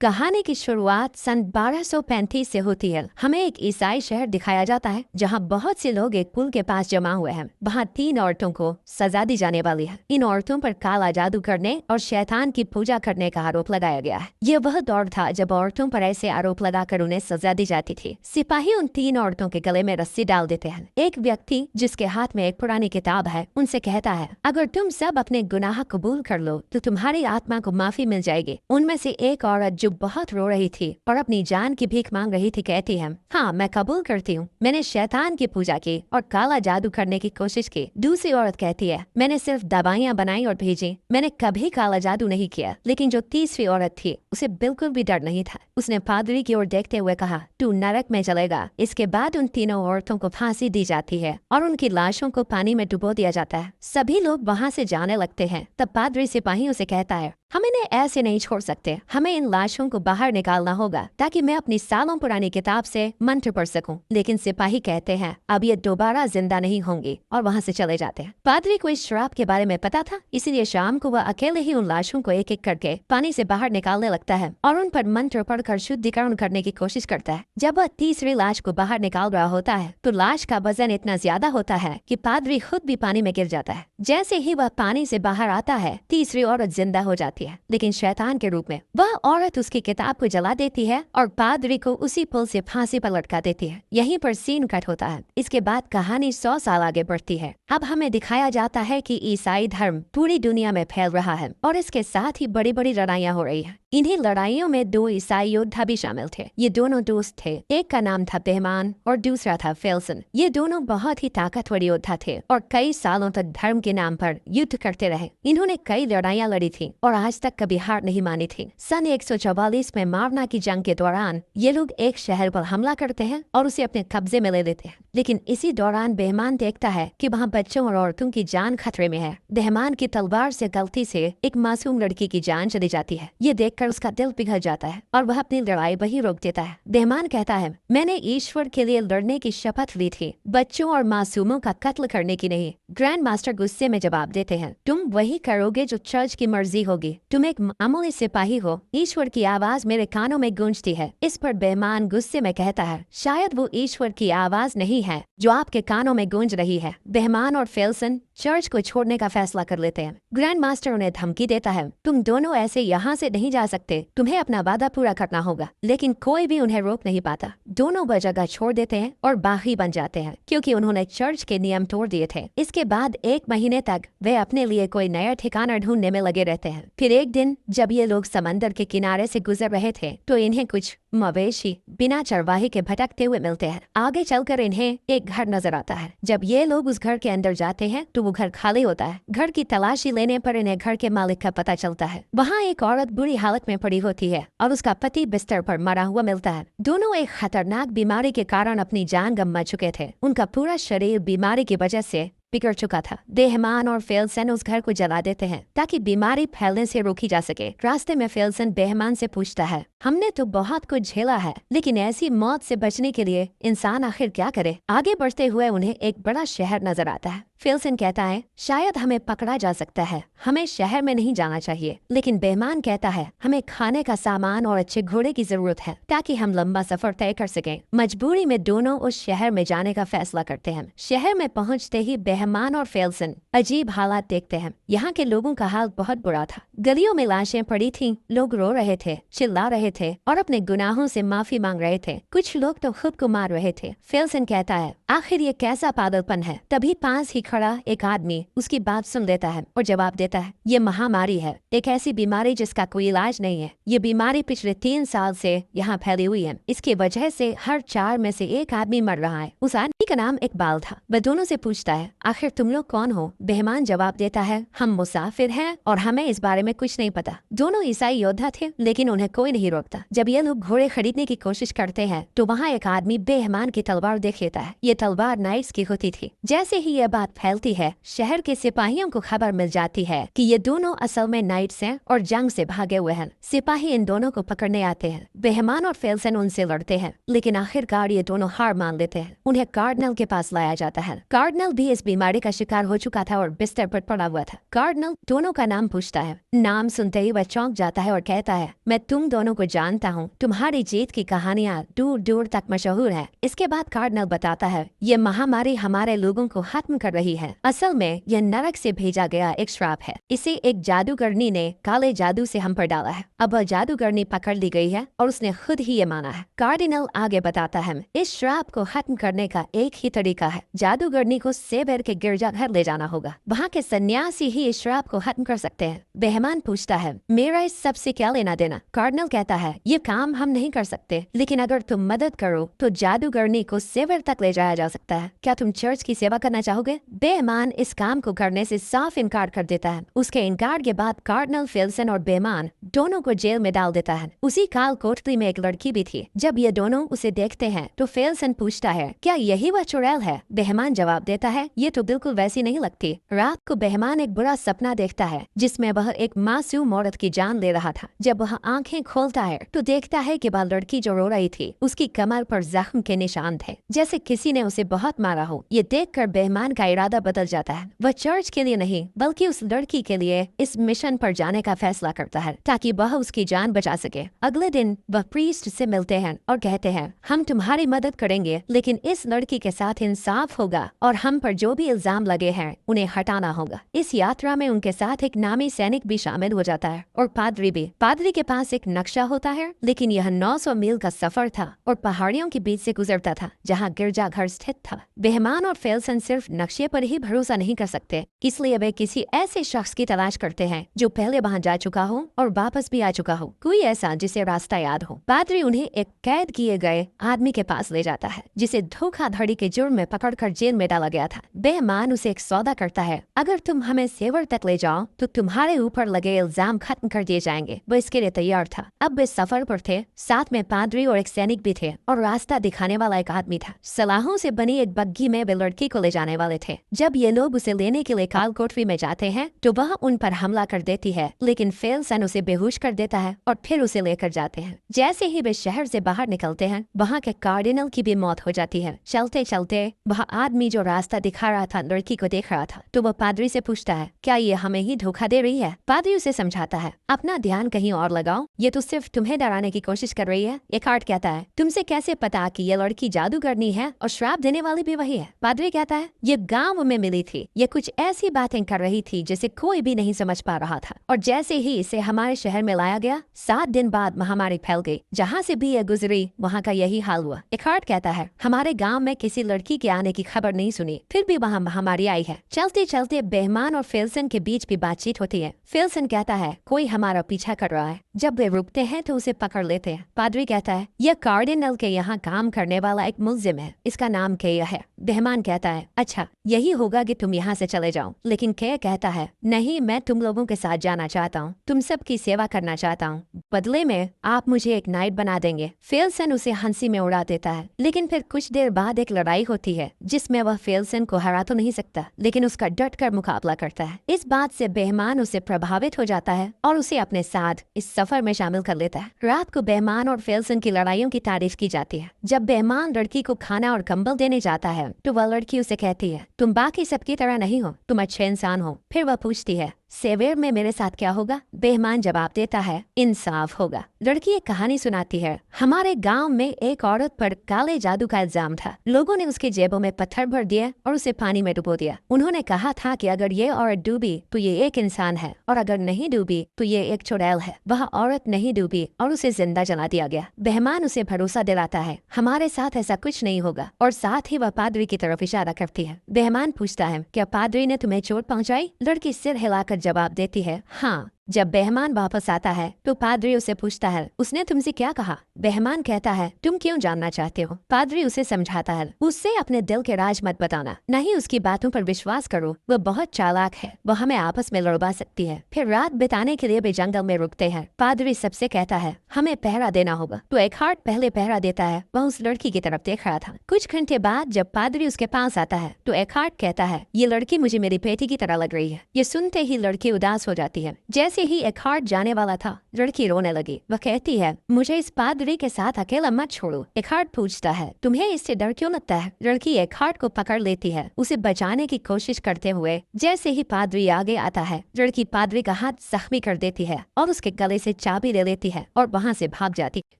कहानी की शुरुआत सन 1235 से होती है। हमें एक ईसाई शहर दिखाया जाता है जहां बहुत से लोग एक पुल के पास जमा हुए हैं। वहां 3 औरतों को सजा दी जाने वाली है। इन औरतों पर काला जादू करने और शैतान की पूजा करने का आरोप लगाया गया है। ये वह दौर था जब औरतों पर ऐसे आरोप लगाकर उन्हें सजा दी जाती थी। सिपाही उन 3 औरतों के गले में रस्सी डाल देते हैं। एक व्यक्ति जिसके हाथ में एक पुरानी किताब है उनसे कहता है, अगर तुम सब अपने गुनाह कबूल कर लो तो तुम्हारी आत्मा को माफी मिल जाएगी। उनमें से एक औरत जो बहुत रो रही थी और अपनी जान की भीख मांग रही थी कहती है, हाँ मैं कबूल करती हूँ, मैंने शैतान की पूजा की और काला जादू करने की कोशिश की। दूसरी औरत कहती है, मैंने सिर्फ दवाइयाँ बनाई और भेजी, मैंने कभी काला जादू नहीं किया। लेकिन जो तीसरी औरत थी उसे बिल्कुल भी डर नहीं था। उसने पादरी की ओर देखते हुए कहा, तू नरक में चलेगा। इसके बाद उन तीनों औरतों को फांसी दी जाती है और उनकी लाशों को पानी में डुबो दिया जाता है। सभी लोग वहाँ से जाने लगते हैं। तब पादरी सिपाहियों से कहता है, हम इन्हें ऐसे नहीं छोड़ सकते, हमें इन लाशों को बाहर निकालना होगा ताकि मैं अपनी सालों पुरानी किताब से मंत्र पढ़ सकूं। लेकिन सिपाही कहते हैं, अब ये दोबारा जिंदा नहीं होंगी और वहाँ से चले जाते हैं। पादरी को इस श्राप के बारे में पता था, इसीलिए शाम को वह अकेले ही उन लाशों को एक एक करके पानी से बाहर निकालने लगता है और उन पर मंत्र पढ़कर शुद्धिकरण करने की कोशिश करता है। जब वह तीसरी लाश को बाहर निकाल रहा होता है तो लाश का वजन इतना ज्यादा होता है कि पादरी खुद भी पानी में गिर जाता है। जैसे ही वह पानी से बाहर आता है, तीसरी औरत जिंदा हो जाती है, लेकिन शैतान के रूप में। वह औरत उसकी किताब को जला देती है और पादरी को उसी पुल से फांसी पर लटका देती है। यहीं पर सीन कट होता है। इसके बाद कहानी 100 साल आगे बढ़ती है। अब हमें दिखाया जाता है कि ईसाई धर्म पूरी दुनिया में फैल रहा है और इसके साथ ही बड़ी बड़ी लड़ाइयाँ हो रही है। इन्हीं लड़ाइयों में 2 ईसाई योद्धा भी शामिल थे। ये दोनों दोस्त थे। एक का नाम था बेहमान और दूसरा था फेल्सन। ये दोनों बहुत ही ताकतवर योद्धा थे और कई सालों तक धर्म के नाम पर युद्ध करते रहे। इन्होंने कई लड़ाइयाँ लड़ी थी और आज तक कभी हार नहीं मानी थी। सन 144 में मावना की जंग के दौरान ये लोग एक शहर पर हमला करते हैं और उसे अपने कब्जे में ले लेते हैं। लेकिन इसी दौरान बेहमान देखता है कि वहाँ बच्चों और औरतों की जान खतरे में है। बेहमान की तलवार से गलती से एक मासूम लड़की की जान चली जाती है। ये देखकर उसका दिल पिघल जाता है और वह अपनी लड़ाई वहीं रोक देता है। बेहमान कहता है, मैंने ईश्वर के लिए लड़ने की शपथ ली थी, बच्चों और मासूमों का कत्ल करने की नहीं। ग्रैंड मास्टर गुस्से में जवाब देते हैं, तुम वही करोगे जो चर्च की मर्जी होगी। तुम एक मामूली सिपाही हो। ईश्वर की आवाज मेरे कानों में गूंजती है। इस पर बेहमान गुस्से में कहता है, शायद वो ईश्वर की आवाज नहीं है जो आपके कानों में गूंज रही है। बेहमान और फेल्सन चर्च को छोड़ने का फैसला कर लेते हैं। ग्रैंड मास्टर उन्हें धमकी देता है, तुम दोनों ऐसे यहाँ से नहीं जा सकते, तुम्हें अपना वादा पूरा करना होगा। लेकिन कोई भी उन्हें रोक नहीं पाता। दोनों वह जगह छोड़ देते हैं और बागी बन जाते हैं क्योंकि उन्होंने चर्च के नियम तोड़ दिए थे। इसके बाद 1 महीने तक वे अपने लिए कोई नया ठिकाना ढूंढने में लगे रहते हैं। फिर एक दिन जब ये लोग समंदर के किनारे से गुजर रहे थे तो इन्हें कुछ मवेशी बिना चरवाहे के भटकते हुए मिलते हैं। आगे चलकर इन्हें एक घर नजर आता है। जब ये लोग उस घर के अंदर जाते हैं तो वो घर खाली होता है। घर की तलाशी लेने पर इन्हें घर के मालिक का पता चलता है। वहाँ एक औरत बुरी हालत में पड़ी होती है और उसका पति बिस्तर पर मरा हुआ मिलता है। दोनों एक खतरनाक बीमारी के कारण अपनी जान गंवा चुके थे। उनका पूरा शरीर बीमारी की वजह से बिगड़ चुका था। बेहमान और फेल्सन उस घर को जला देते हैं ताकि बीमारी फैलने से रोकी जा सके। रास्ते में फेल्सन बेहमान से पूछता है, हमने तो बहुत कुछ झेला है, लेकिन ऐसी मौत से बचने के लिए इंसान आखिर क्या करे। आगे बढ़ते हुए उन्हें एक बड़ा शहर नजर आता है। फेल्सन कहता है, शायद हमें पकड़ा जा सकता है, हमें शहर में नहीं जाना चाहिए। लेकिन बेहमान कहता है, हमें खाने का सामान और अच्छे घोड़े की जरूरत है ताकि हम लंबा सफर तय कर सकें। मजबूरी में दोनों उस शहर में जाने का फैसला करते हैं। शहर में पहुंचते ही बेहमान और फेल्सन अजीब हालात देखते हैं। यहाँ के लोगों का हाल बहुत बुरा था। गलियों में लाशें पड़ी थीं, लोग रो रहे थे, चिल्ला रहे थे और अपने गुनाहों से माफी मांग रहे थे। कुछ लोग तो खुद को मार रहे थे। फेल्सन कहता है, आखिर ये कैसा पागलपन है। तभी पास ही खड़ा एक आदमी उसकी बात सुन लेता है और जवाब देता है, ये महामारी है, एक ऐसी बीमारी जिसका कोई इलाज नहीं है। ये बीमारी पिछले 3 साल से यहाँ फैली हुई है। इसकी वजह से हर 4 में से एक आदमी मर रहा है। उस आदमी का नाम इकबाल था। वह दोनों से पूछता है, आखिर तुम लोग कौन हो। बेहमान जवाब देता है, हम मुसाफिर हैं और हमें इस बारे में कुछ नहीं पता। दोनों ईसाई योद्धा थे लेकिन उन्हें कोई नहीं रोकता। जब ये लोग घोड़े खरीदने की कोशिश करते हैं तो वहाँ एक आदमी बेहमान की तलवार देख लेता है। ये तलवार नाइट्स की होती थी। जैसे ही यह बात फैलती है, शहर के सिपाहियों को खबर मिल जाती है कि ये दोनों असल में नाइट्स हैं और जंग से भागे हुए हैं। सिपाही इन दोनों को पकड़ने आते हैं। बेहमान और फेल्सन उनसे लड़ते हैं लेकिन आखिरकार ये दोनों हार मान लेते हैं। उन्हें कार्डिनल के पास लाया जाता है। कार्डिनल भी इस बीमारी बीमारी का शिकार हो चुका था और बिस्तर पर पड़ा हुआ था। कार्डिनल दोनों का नाम पूछता है। नाम सुनते ही वह चौंक जाता है और कहता है, मैं तुम दोनों को जानता हूँ, तुम्हारी जीत की कहानियाँ दूर दूर तक मशहूर है। इसके बाद कार्डिनल बताता है, ये महामारी हमारे लोगों को खत्म कर रही है। असल में यह नरक से भेजा गया एक श्राप है। इसे एक जादूगरनी ने काले जादू से हम पर डाला है। अब वह जादूगरनी पकड़ ली गई है और उसने खुद ही ये माना है। कार्डिनल आगे बताता है, इस श्राप को खत्म करने का एक ही तरीका है, जादूगरनी को सेवर के गिरजाघर ले जाना होगा। वहाँ के सन्यासी ही इस श्राप को खत्म कर सकते हैं। बेहमान पूछता है, मेरा इस सब से क्या लेना देना? कार्डिनल कहता है, ये काम हम नहीं कर सकते, लेकिन अगर तुम मदद करो तो जादूगरनी को सेवर तक ले जाया जा सकता है। क्या तुम चर्च की सेवा करना चाहोगे? बेहमान इस काम को करने से साफ इनकार कर देता है। उसके इनकार के बाद कार्डिनल फेल्सन और बेहमान दोनों को जेल में डाल देता है। उसी काल कोठरी में एक लड़की भी थी। जब ये दोनों उसे देखते हैं तो फेल्सन पूछता है, क्या यही वह चुड़ैल है? बेहमान जवाब देता है, ये तो बिल्कुल वैसी नहीं लगती। रात को बेहमान एक बुरा सपना देखता है जिसमें वह एक मासूम औरत की जान ले रहा था। जब वह आंखें खोलता है तो देखता है कि वह लड़की जो रो रही थी उसकी कमर पर जख्म के निशान थे, जैसे किसी ने उसे बहुत मारा हो। ये देखकर बेहमान का इरादा बदल जाता है। वह चर्च के लिए नहीं बल्कि उस लड़की के लिए इस मिशन पर जाने का फैसला करता है ताकि वह उसकी जान बचा सके। अगले दिन वह प्रीस्ट से मिलते हैं और कहते हैं, हम तुम्हारी मदद करेंगे, लेकिन इस लड़की के साथ इंसाफ होगा और हम पर जो भी इल्जाम लगे हैं उन्हें हटाना होगा। इस यात्रा में उनके साथ एक नामी सैनिक भी शामिल हो जाता है और पादरी भी। पादरी के पास एक नक्शा होता है, लेकिन यह 900 मील का सफर था और पहाड़ियों के बीच से गुजरता था जहाँ गिरजाघर स्थित था। बेहमान और फेल्सन सिर्फ नक्शे पर ही भरोसा नहीं कर सकते, इसलिए वे किसी ऐसे शख्स की तलाश करते हैं जो पहले वहाँ जा चुका हो और वापस भी आ चुका हो, कोई ऐसा जिसे रास्ता याद हो। पादरी उन्हें एक कैद किए गए आदमी के पास ले जाता है जिसे धोखाधड़ी के जुर्म में पकड़कर जेल में डाला गया था। बेहमान उसे एक सौदा करता है, अगर तुम हमें सेवर तक ले जाओ तो तुम्हारे ऊपर लगे इल्जाम खत्म कर दिए जाएंगे। वो इसके लिए तैयार था। अब वे सफर पर थे, साथ में पादरी और एक सैनिक भी थे और रास्ता दिखाने वाला एक आदमी था। सलाहों से बनी एक बग्घी में वे लड़की को ले जाने वाले थे। जब ये लोग उसे लेने के लिए काल कोठरी में जाते हैं तो वह उन पर हमला कर देती है, लेकिन फेल्सन उसे बेहोश कर देता है और फिर उसे लेकर जाते हैं। जैसे ही वे शहर से बाहर निकलते हैं वहाँ के कार्डिनल की भी मौत हो जाती है। चलते चलते वह आदमी जो रास्ता दिखा रहा था लड़की को देख रहा था, तो वह पादरी से पूछता है, क्या ये हमें ही धोखा दे रही है? पादरी उसे समझाता है, अपना ध्यान कहीं और लगाओ, ये तो सिर्फ तुम्हें डराने की कोशिश कर रही है। एकार्ट कहता है, तुमसे कैसे पता कि ये लड़की जादूगरनी है और श्राप देने वाली भी वही है? पादरी कहता है, ये गाँव में मिली थी, ये कुछ ऐसी बातें कर रही थी जिसे कोई भी नहीं समझ पा रहा था, और जैसे ही इसे हमारे शहर में लाया गया 7 दिन बाद महामारी फैल गई। जहाँ से भी ये गुजरी वहाँ का यही हाल हुआ। एकार्ट कहता है, हमारे गांव में किसी लड़की के आने की खबर नहीं सुनी, फिर भी वहाँ महामारी आई है। चलते चलते बेहमान और फेल्सन के बीच भी बातचीत होती है। फेल्सन कहता है, कोई हमारा पीछा कर रहा है। जब वे रुकते हैं तो उसे पकड़ लेते हैं। पादरी कहता है, यह कार्डिनल के यहाँ काम करने वाला एक मुल्जिम है, इसका नाम केया है। बेहमान कहता है, अच्छा यही होगा कि तुम यहाँ से चले जाओ। लेकिन केया कहता है, नहीं, मैं तुम लोगों के साथ जाना चाहता हूँ, तुम सबकी सेवा करना चाहता हूँ, बदले में आप मुझे एक नाइट बना देंगे। फेल्सन उसे हंसी में उड़ा देता है, लेकिन फिर कुछ देर बाद एक लड़ाई होती है जिसमें वह फेल्सन को हरा तो नहीं सकता, लेकिन उसका डट कर मुकाबला करता है। इस बात से बेहमान उसे प्रभावित हो जाता है और उसे अपने साथ इस सफर में शामिल कर लेता है। रात को बेहमान और फेल्सन की लड़ाइयों की तारीफ की जाती है। जब बेहमान लड़की को खाना और कंबल देने जाता है तो वह लड़की उसे कहती है, तुम बाकी सबकी तरह नहीं हो, तुम अच्छे इंसान हो। फिर वह पूछती है, सेवेर में मेरे साथ क्या होगा? बेहमान जवाब देता है, इंसाफ होगा। लड़की एक कहानी सुनाती है, हमारे गांव में एक औरत पर काले जादू का इल्जाम था। लोगों ने उसके जेबों में पत्थर भर दिए और उसे पानी में डुबो दिया। उन्होंने कहा था कि अगर ये औरत डूबी तो ये एक इंसान है और अगर नहीं डूबी तो ये एक चुड़ैल है। वह औरत नहीं डूबी और उसे जिंदा जला दिया गया। बेहमान उसे भरोसा दिलाता है, हमारे साथ ऐसा कुछ नहीं होगा, और साथ ही वह पादरी की तरफ इशारा करती है। बेहमान पूछता है, क्या पादरी ने तुम्हें चोट पहुँचाई? लड़की सिर हिलाकर जवाब देती है, हाँ। जब बेहमान वापस आता है तो पादरी उसे पूछता है, उसने तुमसे क्या कहा? बेहमान कहता है, तुम क्यों जानना चाहते हो? पादरी उसे समझाता है, उससे अपने दिल के राज मत बताना, नहीं उसकी बातों पर विश्वास करो, वह बहुत चालाक है, वह हमें आपस में लड़वा सकती है। फिर रात बिताने के लिए वे जंगल में रुकते हैं। पादरी सबसे कहता है, हमें पहरा देना होगा, तो एकार्ट पहले पहरा देता है। वह उस लड़की की तरफ देख रहा था। कुछ घंटे बाद जब पादरी उसके पास आता है तो एकार्ट कहता है, ये लड़की मुझे मेरी बेटी की तरह लग रही है। ये सुनते ही लड़की उदास हो जाती है। जैसे जैसे ही एखार्ट जाने वाला था, लड़की रोने लगी। वह कहती है, मुझे इस पादरी के साथ अकेला मत छोड़ो। एखार्ट पूछता है, तुम्हें इससे डर क्यों लगता है? लड़की एखार्ट को पकड़ लेती है, उसे बचाने की कोशिश करते हुए। जैसे ही पादरी आगे आता है, लड़की पादरी का हाथ जख्मी कर देती है और उसके गले से चाबी ले लेती है और वहाँ से भाग जाती।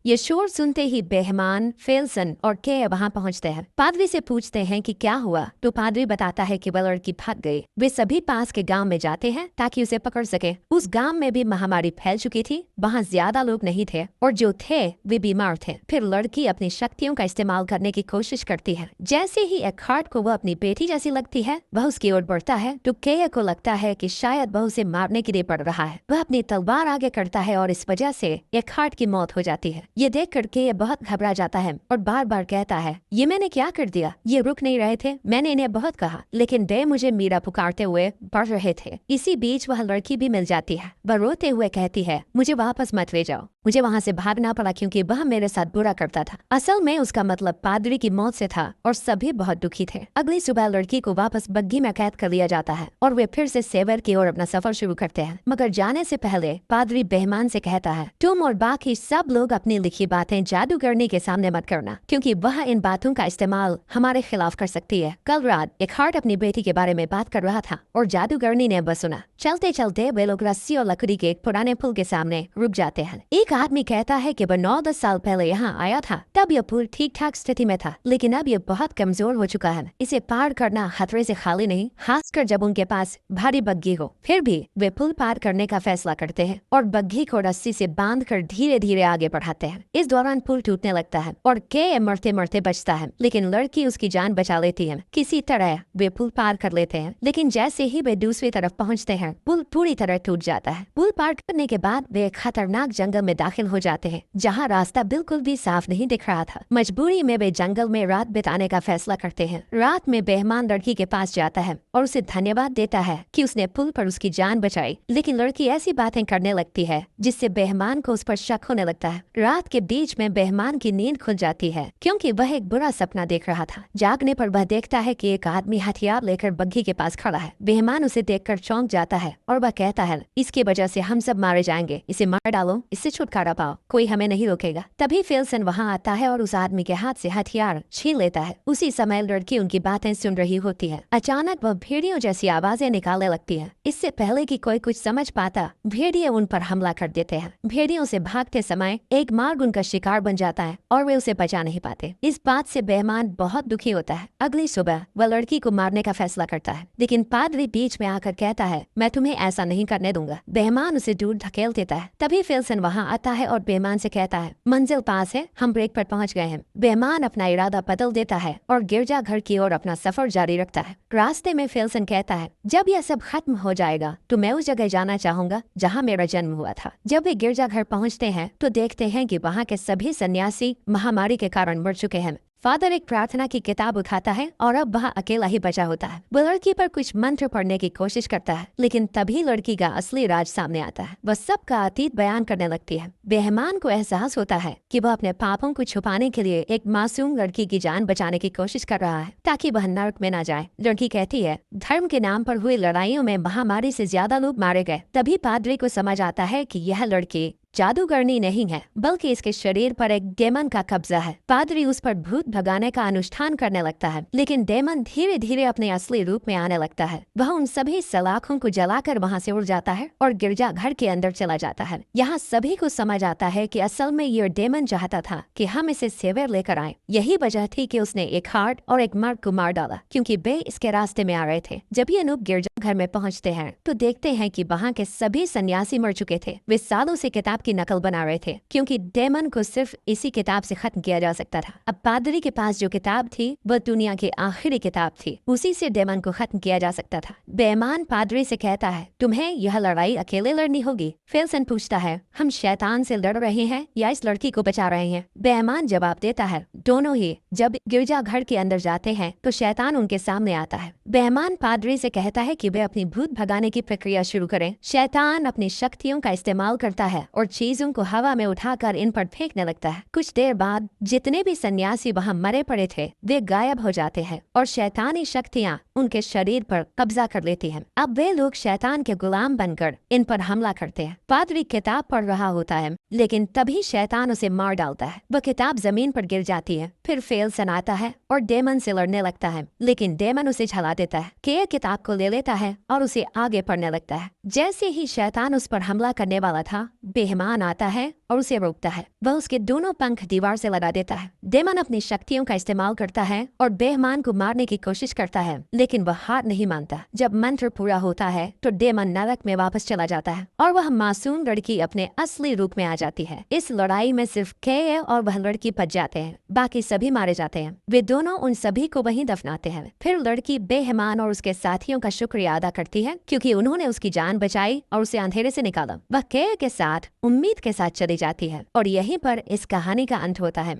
ये शोर सुनते ही बेहमान, फेल्सन और के वहाँ पहुँचते हैं। पादरी से पूछते हैं कि क्या हुआ, तो पादरी बताता है कि वह लड़की भाग गई। वे सभी पास के गांव में जाते हैं ताकि उसे पकड़ सके। उस गांव में भी महामारी फैल चुकी थी, वहाँ ज्यादा लोग नहीं थे और जो थे वे बीमार थे। फिर लड़की अपनी शक्तियों का इस्तेमाल करने की कोशिश करती है। जैसे ही एखार्ट को वह अपनी बेटी जैसी लगती है, वह उसकी ओर बढ़ता है तो केय को लगता है कि शायद वह उसे मारने के लिए पड़ रहा है। वह अपनी तलवार आगे करता है और इस वजह से एखार्ट की मौत हो जाती है। ये देख कर केय बहुत घबरा जाता है और बार बार कहता है, ये मैंने क्या कर दिया? ये रुक नहीं रहे थे, मैंने इन्हें बहुत कहा लेकिन वे मुझे मीरा पुकारते हुए बढ़ रहे थे। इसी बीच वह लड़की भी मिल जाती है। वह रोते हुए कहती है, मुझे वापस मत ले जाओ, मुझे वहाँ से भागना पड़ा क्योंकि वह मेरे साथ बुरा करता था। असल में उसका मतलब पादरी की मौत से था और सभी बहुत दुखी थे। अगली सुबह लड़की को वापस बग्घी में कैद कर लिया जाता है और वे फिर से सेवर की ओर अपना सफर शुरू करते हैं। मगर जाने से पहले पादरी बेहमान से कहता है, तुम और बाकी सब लोग अपनी लिखी बातें जादूगरनी के सामने मत करना क्योंकि वह इन बातों का इस्तेमाल हमारे खिलाफ कर सकती है। कल रात एखार्ट अपनी बेटी के बारे में बात कर रहा था और जादूगरनी ने बस सुना। चलते चलते वे लोग रस्सी और लकड़ी के एक पुराने पुल के सामने रुक जाते हैं। एक आदमी कहता है कि वह 9-10 साल पहले यहाँ आया था, तब यह पुल ठीक ठाक स्थिति में था, लेकिन अब यह बहुत कमजोर हो चुका है। इसे पार करना खतरे से खाली नहीं, खासकर जब उनके पास भारी बग्घी हो। फिर भी वे पुल पार करने का फैसला करते हैं और बग्घी को रस्सी से बांधकर धीरे धीरे आगे बढ़ाते हैं। इस दौरान पुल टूटने लगता है और के मरते मरते बचता है, लेकिन लड़की उसकी जान बचा लेती है। किसी तरह वे पुल पार कर लेते हैं, लेकिन जैसे ही वे दूसरी तरफ पहुँचते हैं, पुल पूरी तरह टूट जाता है। पुल पार करने के बाद वे एक खतरनाक जंगल में दाखिल हो जाते हैं, जहाँ रास्ता बिल्कुल भी साफ नहीं दिख रहा था। मजबूरी में वे जंगल में रात बिताने का फैसला करते हैं। रात में बेहमान लड़की के पास जाता है और उसे धन्यवाद देता है कि उसने पुल पर उसकी जान बचाई, लेकिन लड़की ऐसी बातें करने लगती है जिससे बेहमान को उस पर शक होने लगता है। रात के बीच में बेहमान की नींद खुल जाती है क्योंकि वह एक बुरा सपना देख रहा था। जागने पर वह देखता है कि एक आदमी हथियार लेकर बग्घी के पास खड़ा है। बेहमान उसे देखकर चौंक जाता है और वह कहता है, इसकी वजह से हम सब मारे जाएंगे, इसे मार डालो, इससे छुटकारा पाओ, कोई हमें नहीं रोकेगा। तभी फेल्सन वहाँ आता है और उस आदमी के हाथ से हथियार छीन लेता है। उसी समय लड़की उनकी बातें सुन रही होती है। अचानक वह भेड़ियों जैसी आवाजें निकालने लगती है। इससे पहले कि कोई कुछ समझ पाता, भेड़िए उन पर हमला कर देते हैं। भेड़ियों से भागते समय एक मार्ग उनका शिकार बन जाता है और वे उसे बचा नहीं पाते। इस बात से बेहमान बहुत दुखी होता है। अगली सुबह वह लड़की को मारने का फैसला करता है, लेकिन पादरी बीच में आकर कहता है, मैं तुम्हें ऐसा नहीं करने दूंगा। बेहमान उसे दूर धकेल देता है। तभी फेल्सन वहाँ आता है और बेहमान से कहता है, मंजिल पास है, हम ब्रेक पर पहुँच गए हैं। बेहमान अपना इरादा बदल देता है और गिरजाघर की ओर अपना सफर जारी रखता है। रास्ते में फेल्सन कहता है, जब यह सब खत्म हो जाएगा तो मैं उस जगह जाना चाहूंगा जहाँ मेरा जन्म हुआ था। जब वे गिरजाघर पहुँचते हैं तो देखते हैं कि वहाँ के सभी सन्यासी महामारी के कारण मर चुके हैं। फादर एक प्रार्थना की किताब उठाता है और अब वह अकेला ही बचा होता है। वह लड़की पर कुछ मंत्र पढ़ने की कोशिश करता है, लेकिन तभी लड़की का असली राज सामने आता है। वह सबका अतीत बयान करने लगती है। बेहमान को एहसास होता है कि वह अपने पापों को छुपाने के लिए एक मासूम लड़की की जान बचाने की कोशिश कर रहा है ताकि वह नरक में न जाए। लड़की कहती है, धर्म के नाम पर हुई लड़ाइयों में महामारी से ज्यादा लोग मारे गए। तभी पादरी को समझ आता है कि यह लड़की जादूगरनी नहीं है, बल्कि इसके शरीर पर एक डेमन का कब्जा है। पादरी उस पर भूत भगाने का अनुष्ठान करने लगता है, लेकिन डेमन धीरे धीरे अपने असली रूप में आने लगता है। वह उन सभी सलाखों को जलाकर वहाँ से उड़ जाता है और गिरजा घर के अंदर चला जाता है। यहाँ सभी को समझ आता है कि असल में ये डेमन चाहता था कि हम इसे सेवर लेकर आए। यही वजह थी कि उसने एक हार्ट और एक मर्द को मार डाला क्योंकि वे इसके रास्ते में आ रहे थे। जब ये अनूप गिरजा घर में पहुँचते हैं तो देखते हैं कि वहाँ के सभी सन्यासी मर चुके थे। वे सालों से किताब की नकल बना रहे थे क्योंकि डेमन को सिर्फ इसी किताब से खत्म किया जा सकता था। अब पादरी के पास जो किताब थी वह दुनिया की आखिरी किताब थी, उसी से डेमन को खत्म किया जा सकता था। बेईमान पादरी से कहता है, तुम्हें यह लड़ाई अकेले लड़नी होगी। फेल्सन पूछता है, हम शैतान से लड़ रहे हैं या इस लड़की को बचा रहे हैं? बेईमान जवाब देता है, दोनों ही। जब गिरजा घर के अंदर जाते हैं तो शैतान उनके सामने आता है। बेईमान पादरी से कहता है कि वे अपनी भूत भगाने की प्रक्रिया शुरू करें। शैतान अपनी शक्तियों का इस्तेमाल करता है और चीजों को हवा में उठाकर इन पर फेंकने लगता है। कुछ देर बाद जितने भी सन्यासी वहाँ मरे पड़े थे वे गायब हो जाते हैं और शैतानी शक्तियाँ उनके शरीर पर कब्जा कर लेती हैं। अब वे लोग शैतान के गुलाम बनकर इन पर हमला करते हैं। पादरी किताब पढ़ रहा होता है, लेकिन तभी शैतान उसे मार डालता है। वह किताब जमीन पर गिर जाती है। फिर फेल सनाता है और डेमन से लड़ने लगता है, लेकिन डेमन उसे झला देता है। के किताब को ले लेता है और उसे आगे पढ़ने लगता है। जैसे ही शैतान उस पर हमला करने वाला था, बेहमान आता है और उसे रोकता है। वह उसके दोनों पंख दीवार से लगा देता है। डेमन अपनी शक्तियों का इस्तेमाल करता है और बेहमान को मारने की कोशिश करता है, लेकिन वह हार नहीं मानता। जब मंत्र पूरा होता है तो डेमन नरक में वापस चला जाता है और वह मासूम लड़की अपने असली रूप में आ जाती है। इस लड़ाई में सिर्फ के और वह लड़की बच जाते हैं, बाकी सभी मारे जाते हैं। वे दोनों उन सभी को वहीं दफनाते हैं। फिर लड़की बेहमान और उसके साथियों का शुक्रिया अदा करती है, क्योंकि उन्होंने उसकी जान बचाई और उसे अंधेरे से निकाला। वह के साथ उम्मीद के साथ चली जाती है और यहीं पर इस कहानी का अंत होता है।